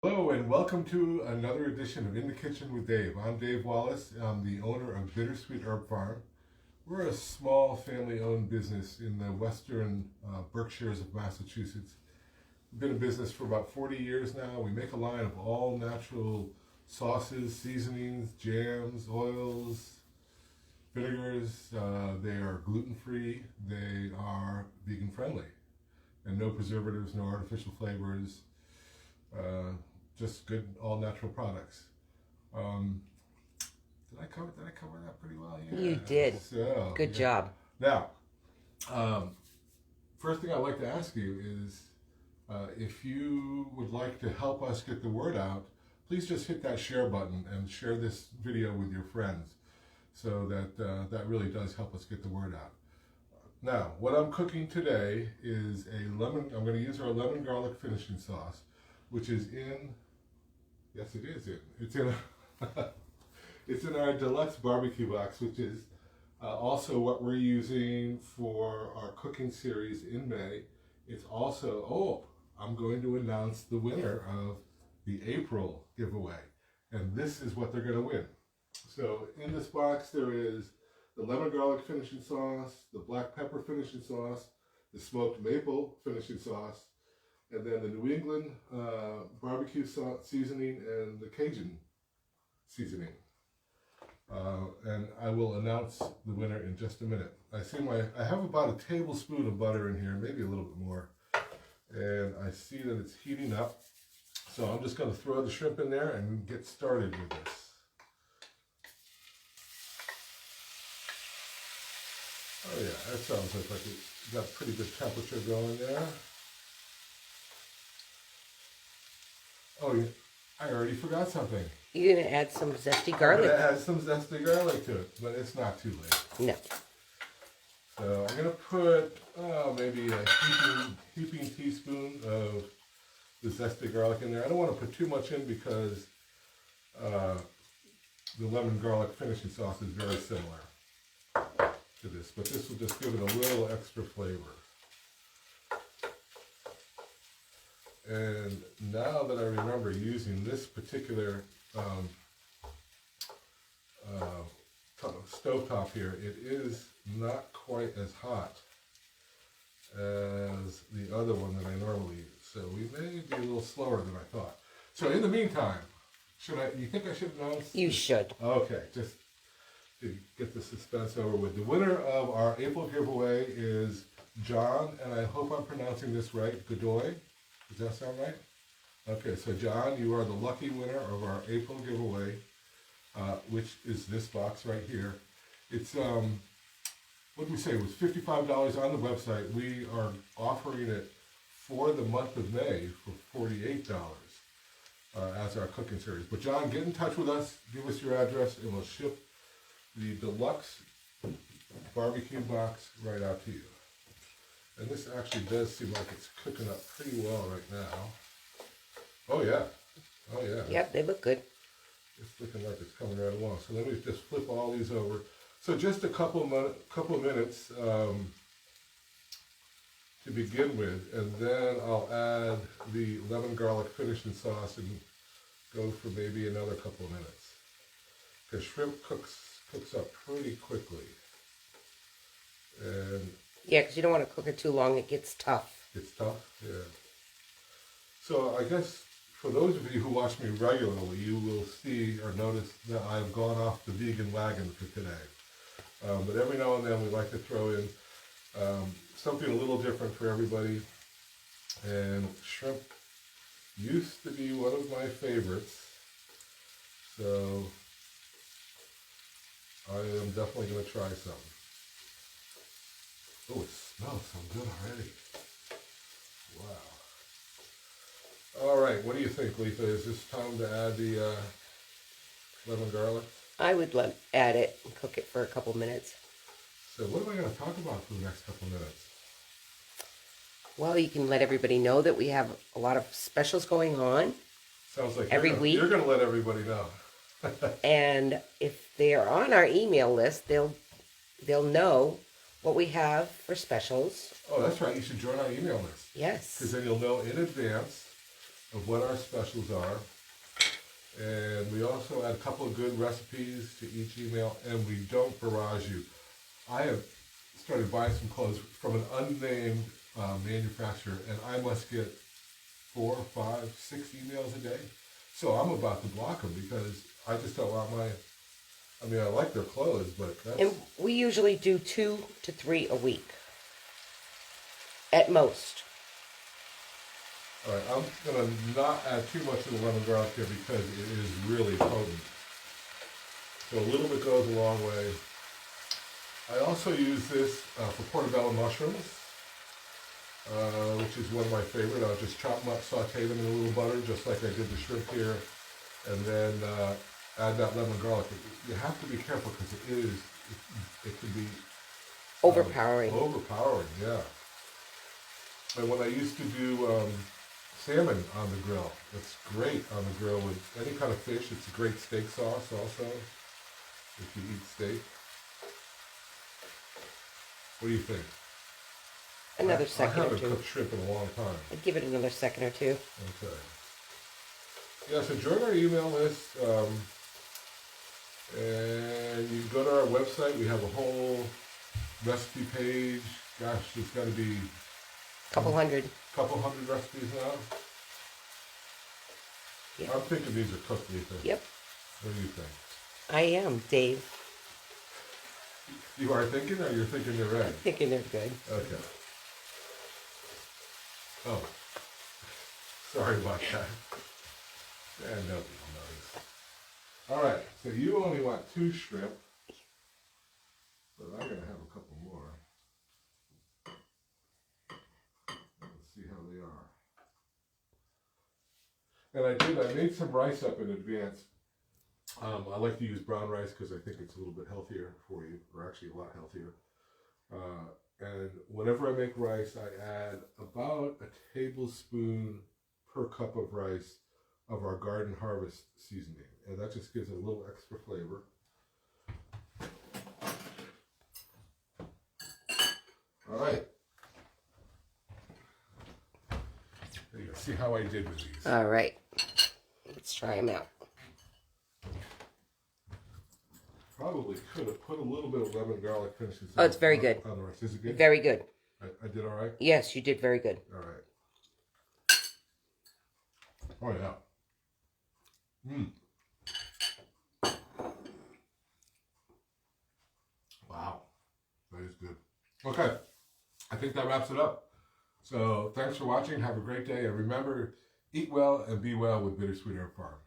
Hello and welcome to another edition of In the Kitchen with Dave. I'm Dave Wallace. I'm the owner of Bittersweet Herb Farm. We're a small family-owned business in the western Berkshires of Massachusetts. We've been in business for about 40 years now. We make a line of all natural sauces, seasonings, jams, oils, vinegars. They are gluten-free. They are vegan-friendly, and no preservatives, no artificial flavors. Uh, just good all natural products. Um, did I cover that pretty well? Yeah. You did. So Good job. Now, um, first thing I'd like to ask you is if you would like to help us get the word out, please just hit that share button and share this video with your friends, so that that really does help us get the word out. Now, what I'm cooking today is I'm going to use our lemon garlic finishing sauce, which is in, yes it is it's in, it's in our deluxe barbecue box, which is also what we're using for our cooking series in May. It's also, I'm going to announce the winner of the April giveaway, and this is what they're going to win. So in this box there is the lemon garlic finishing sauce, the black pepper finishing sauce, the smoked maple finishing sauce, and then the New England barbecue seasoning and the Cajun seasoning. And I will announce the winner in just a minute. I have about a tablespoon of butter in here, maybe a little bit more, and I see that it's heating up. So I'm just going to throw the shrimp in there and get started with this. Oh yeah, that sounds like it's got pretty good temperature going there. Oh, yeah. I already forgot something. You're going to add some zesty garlic. I'm going to add some zesty garlic to it, but it's not too late. No. So I'm going to put maybe a heaping teaspoon of the zesty garlic in there. I don't want to put too much in because the lemon garlic finishing sauce is very similar to this, but this will just give it a little extra flavor. And now that I remember using this particular stovetop here, it is not quite as hot as the other one that I normally use. So we may be a little slower than I thought. So in the meantime, you think I should announce? You should. Okay, just to get the suspense over with. The winner of our April giveaway is John, and I hope I'm pronouncing this right, Godoy. Does that sound right? Okay, so John, you are the lucky winner of our April giveaway, which is this box right here. It's, what did we say, it was $55 on the website. We are offering it for the month of May for $48 as our cooking series. But John, get in touch with us, give us your address, and we'll ship the deluxe barbecue box right out to you. And this actually does seem like it's cooking up pretty well right now. Oh yeah. Oh yeah. Yep, they look good. It's looking like it's coming right along. So let me just flip all these over. So just a couple minutes to begin with, and then I'll add the lemon garlic finishing sauce and go for maybe another couple of minutes. Because shrimp cooks up pretty quickly. And Yeah, because you don't want to cook it too long. It gets tough. it's tough, yeah. So I guess for those of you who watch me regularly, you will see or notice that I've gone off the vegan wagon for today. But every now and then we like to throw in something a little different for everybody. And shrimp used to be one of my favorites. So I am definitely going to try some. Oh, it smells so good already. Wow. All right, what do you think, Letha? Is this time to add the lemon garlic? I would add it and cook it for a couple minutes. So what am I going to talk about for the next couple minutes? Well, you can let everybody know that we have a lot of specials going on. Sounds like every week. You're going to let everybody know. And if they are on our email list, they'll know what we have for specials. Oh, that's right. You should join our email list. Yes. Because then you'll know in advance of what our specials are. And we also add a couple of good recipes to each email, and we don't barrage you. I have started buying some clothes from an unnamed manufacturer, and I must get 4, 5, 6 emails a day. So I'm about to block them because I just don't want I like their clothes, but that's... And we usually do 2 to 3 a week. At most. All right, I'm going to not add too much of the lemon garlic here because it is really potent. So a little bit goes a long way. I also use this for portobello mushrooms, which is one of my favorite. I'll just chop them up, saute them in a little butter, just like I did the shrimp here, and then add that lemon garlic. You have to be careful because it can be overpowering. Overpowering, yeah. And when I used to do salmon on the grill, it's great on the grill with any kind of fish. It's a great steak sauce also, if you eat steak. What do you think? Another second or I haven't two. cooked shrimp in a long time. I'd give it another second or two. Okay. Yeah, so join our email list, and you can go to our website. We have a whole recipe page. Gosh, there's got to be Couple hundred recipes now. Yeah. I'm thinking these are cooked, Lisa. Yep. What do you think? I am, Dave. You are thinking, or you're thinking they're ready? I'm thinking they're good. Okay. Oh, sorry about that. And nobody knows. All right, so you only want 2 shrimp, but I'm gonna have a couple more. Let's see how they are. And I made some rice up in advance. I like to use brown rice because I think it's a little bit healthier for you, or actually a lot healthier. And whenever I make rice, I add about a tablespoon per cup of rice of our Garden Harvest seasoning. And that just gives it a little extra flavor. All right. There you go. See how I did with these. All right. Let's try them out. Probably could have put a little bit of lemon garlic finish. Oh, it's very good. On the rice. Is it good? Very good. I did all right? Yes, you did very good. All right. Oh, yeah. Wow. That is good. Okay. I think that wraps it up. So thanks for watching. Have a great day. And remember, eat well and be well with Bittersweet Herb Farm.